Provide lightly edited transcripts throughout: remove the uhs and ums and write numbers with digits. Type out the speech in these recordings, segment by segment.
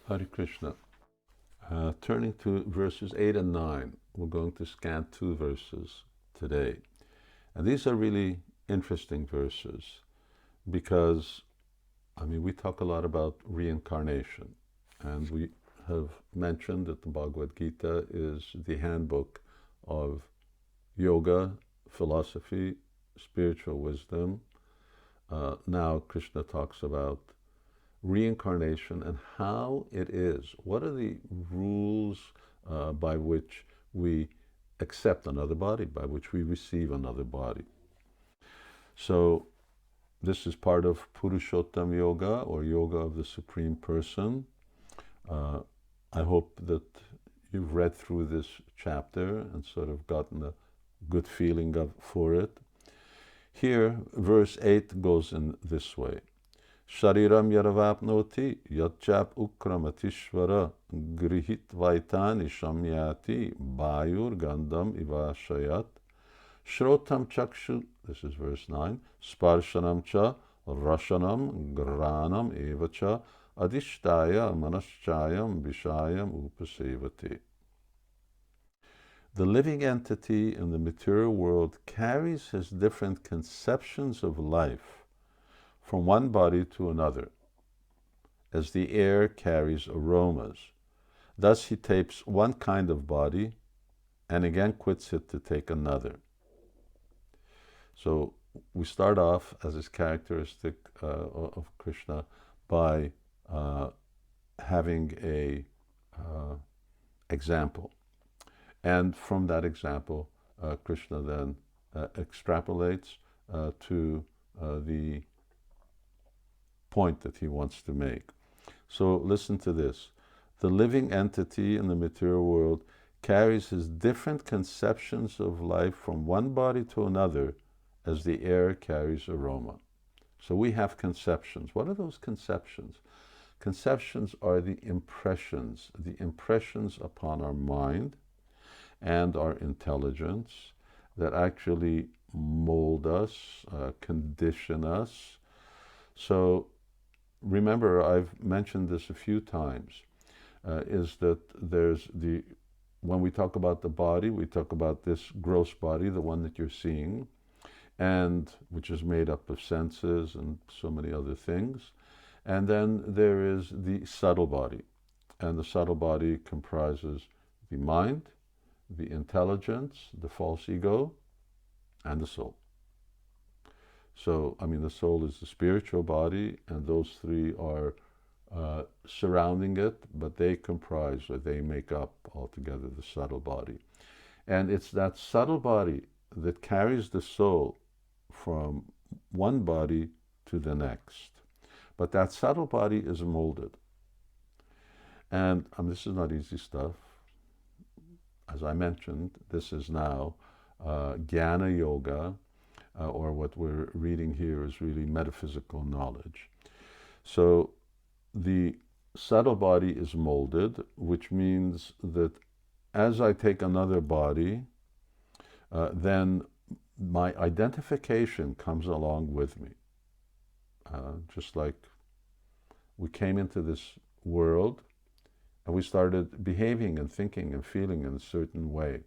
Hare Krishna. Turning to verses 8 and 9, we're going to scan two verses today. And these are really interesting verses because, we talk a lot about reincarnation. And we have mentioned that the Bhagavad Gita is the handbook of yoga, philosophy, spiritual wisdom. Now Krishna talks about reincarnation and how it is. What are the rules by which we accept another body, by which we receive another body? So this is part of Purushottam Yoga, or Yoga of the Supreme Person. I hope that you've read through this chapter and sort of gotten a good feeling for it. Here, verse 8 goes in this way. Shariram yaravapnoti yatchap ukramatishvara grihit vaitani shamyati bayur gandam ivashayat shrotam chakshu, this is verse 9, sparshanam cha rashanam granam evacha adishtaya manaschayam vishayam upasevati. The living entity in the material world carries his different conceptions of life from one body to another, as the air carries aromas. Thus he takes one kind of body and again quits it to take another. So we start off, as is characteristic of Krishna, by having a example. And from that example, Krishna then extrapolates to the point that he wants to make. So listen to this. The living entity in the material world carries his different conceptions of life from one body to another as the air carries aroma. So we have conceptions. What are those conceptions? Conceptions are the impressions upon our mind and our intelligence that actually mold us, condition us. So remember, I've mentioned this a few times, is that when we talk about the body, we talk about this gross body, the one that you're seeing, and which is made up of senses and so many other things. And then there is the subtle body. And the subtle body comprises the mind, the intelligence, the false ego, and the soul. So, the soul is the spiritual body, and those three are surrounding it, but they comprise, or they make up altogether, the subtle body. And it's that subtle body that carries the soul from one body to the next. But that subtle body is molded. And this is not easy stuff. As I mentioned, this is now Jnana Yoga, or what we're reading here is really metaphysical knowledge. So the subtle body is molded, which means that as I take another body, then my identification comes along with me. Just like we came into this world and we started behaving and thinking and feeling in a certain way.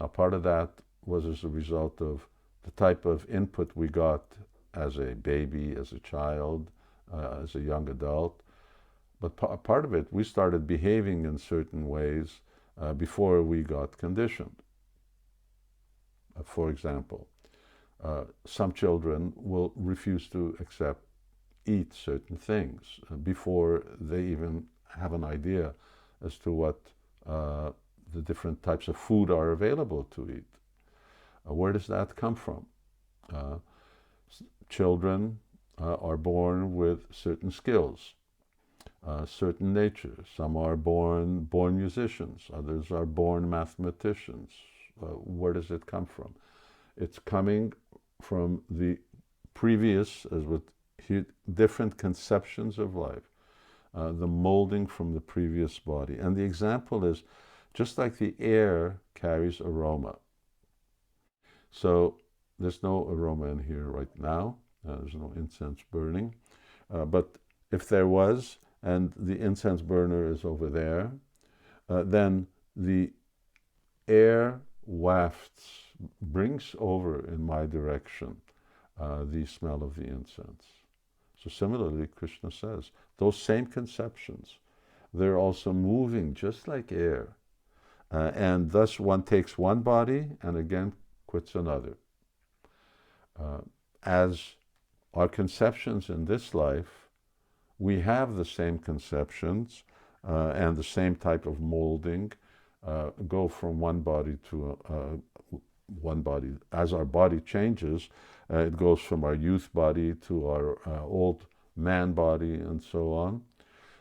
Now, part of that was as a result of the type of input we got as a baby, as a child, as a young adult. But part of it, we started behaving in certain ways before we got conditioned. For example, some children will refuse to eat certain things before they even have an idea as to what the different types of food are available to eat. Where does that come from? Children are born with certain skills, certain nature. Some are born musicians, others are born mathematicians. Where does it come from? It's coming from the previous, as with different conceptions of life, the molding from the previous body. And the example is, just like the air carries aroma. So there's no aroma in here right now. There's no incense burning. But if there was, and the incense burner is over there, then the air wafts, brings over in my direction the smell of the incense. So similarly, Krishna says, those same conceptions, they're also moving just like air. And thus one takes one body and again quits another. As our conceptions in this life, we have the same conceptions and the same type of molding, go from one body to one body. As our body changes, it goes from our youth body to our old man body and so on.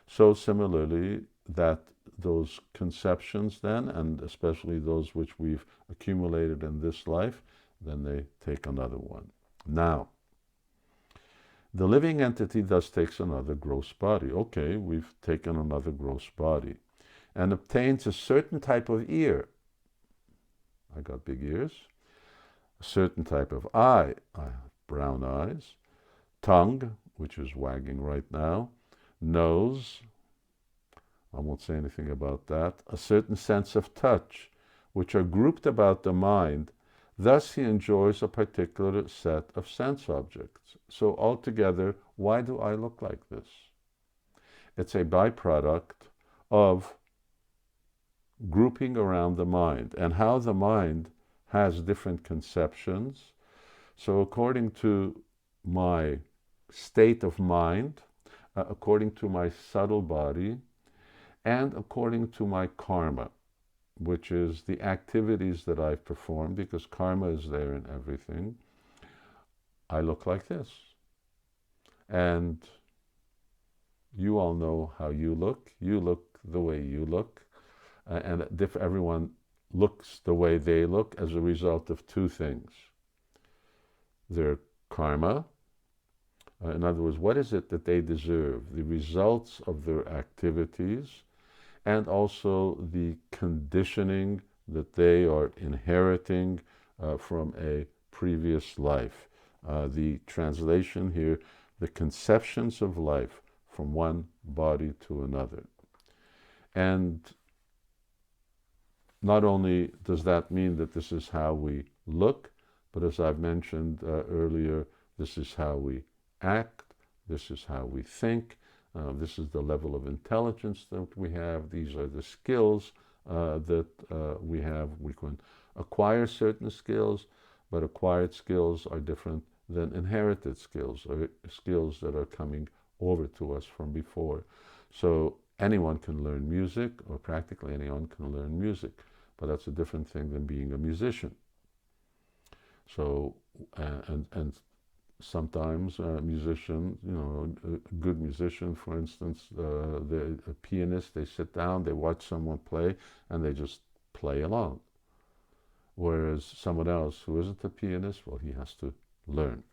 So similarly, that those conceptions then, and especially those which we've accumulated in this life, then they take another one. Now, the living entity thus takes another gross body. Okay, we've taken another gross body and obtains a certain type of ear. I got big ears. A certain type of eye. I have brown eyes. Tongue, which is wagging right now. Nose. I won't say anything about that. A certain sense of touch, which are grouped about the mind. Thus he enjoys a particular set of sense objects. So altogether, why do I look like this? It's a byproduct of grouping around the mind and how the mind has different conceptions. So according to my state of mind, according to my subtle body, and according to my karma, which is the activities that I've performed, because karma is there in everything, I look like this. And you all know how you look. You look the way you look. And if everyone looks the way they look as a result of two things. Their karma. In other words, what is it that they deserve? The results of their activities, and also the conditioning that they are inheriting from a previous life. The translation here, the conceptions of life from one body to another. And not only does that mean that this is how we look, but as I've mentioned earlier, this is how we act, this is how we think, this is the level of intelligence that we have, these are the skills that we have. We can acquire certain skills, but acquired skills are different than inherited skills, or skills that are coming over to us from before. So anyone can learn music, or practically anyone can learn music, but that's a different thing than being a musician. So, and sometimes a musician, a good musician, for instance, a pianist, they sit down, they watch someone play, and they just play along. Whereas someone else who isn't a pianist, well, he has to learn.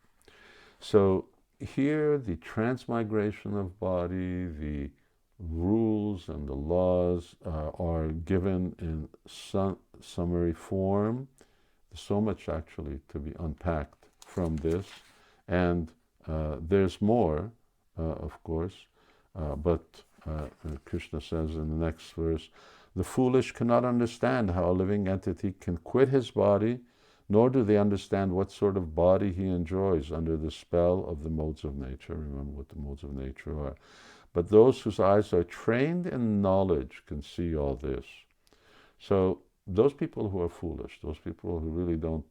So here, the transmigration of body, the rules and the laws are given in summary form. There's so much actually to be unpacked from this. And there's more, of course, but Krishna says in the next verse, the foolish cannot understand how a living entity can quit his body, nor do they understand what sort of body he enjoys under the spell of the modes of nature. Remember what the modes of nature are. But those whose eyes are trained in knowledge can see all this. So those people who are foolish, those people who really don't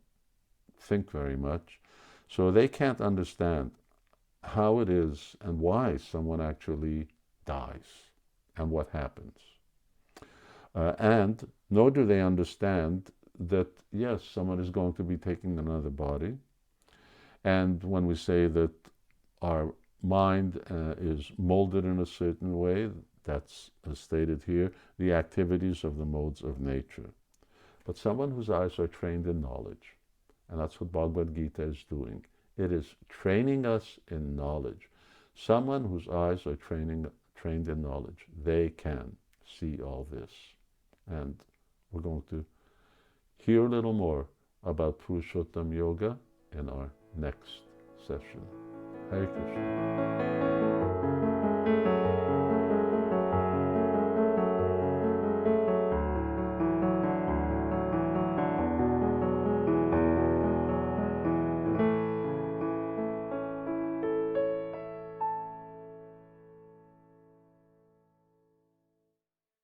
think very much, so they can't understand how it is and why someone actually dies and what happens. And nor do they understand that, yes, someone is going to be taking another body. And when we say that our mind is molded in a certain way, that's stated here, the activities of the modes of nature. But someone whose eyes are trained in knowledge, and that's what Bhagavad Gita is doing. It is training us in knowledge. Someone whose eyes are trained in knowledge, they can see all this. And we're going to hear a little more about Purushottam Yoga in our next session. Hare Krishna.